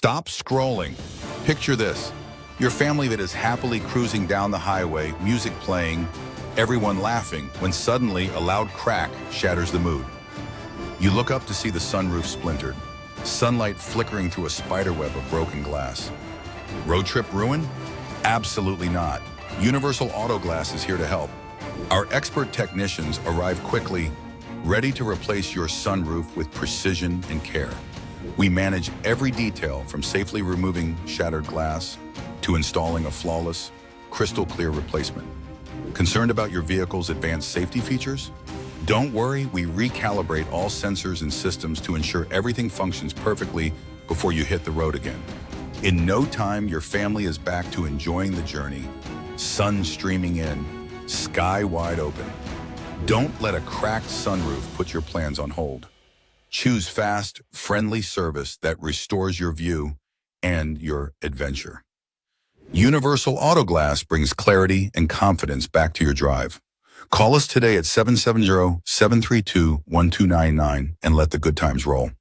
Stop scrolling. Picture this. Your family that is happily cruising down the highway, music playing, everyone laughing, when suddenly a loud crack shatters the mood. You look up to see the sunroof splintered, sunlight flickering through a spiderweb of broken glass. Road trip ruined? Absolutely not. Universal Auto Glass is here to help. Our expert technicians arrive quickly, ready to replace your sunroof with precision and care. We manage every detail from safely removing shattered glass to installing a flawless, crystal clear replacement. Concerned about your vehicle's advanced safety features? Don't worry, we recalibrate all sensors and systems to ensure everything functions perfectly before you hit the road again. In no time, your family is back to enjoying the journey, sun streaming in, sky wide open. Don't let a cracked sunroof put your plans on hold. Choose fast, friendly service that restores your view and your adventure. Universal Auto Glass brings clarity and confidence back to your drive. Call us today at 770-732-1299 and let the good times roll.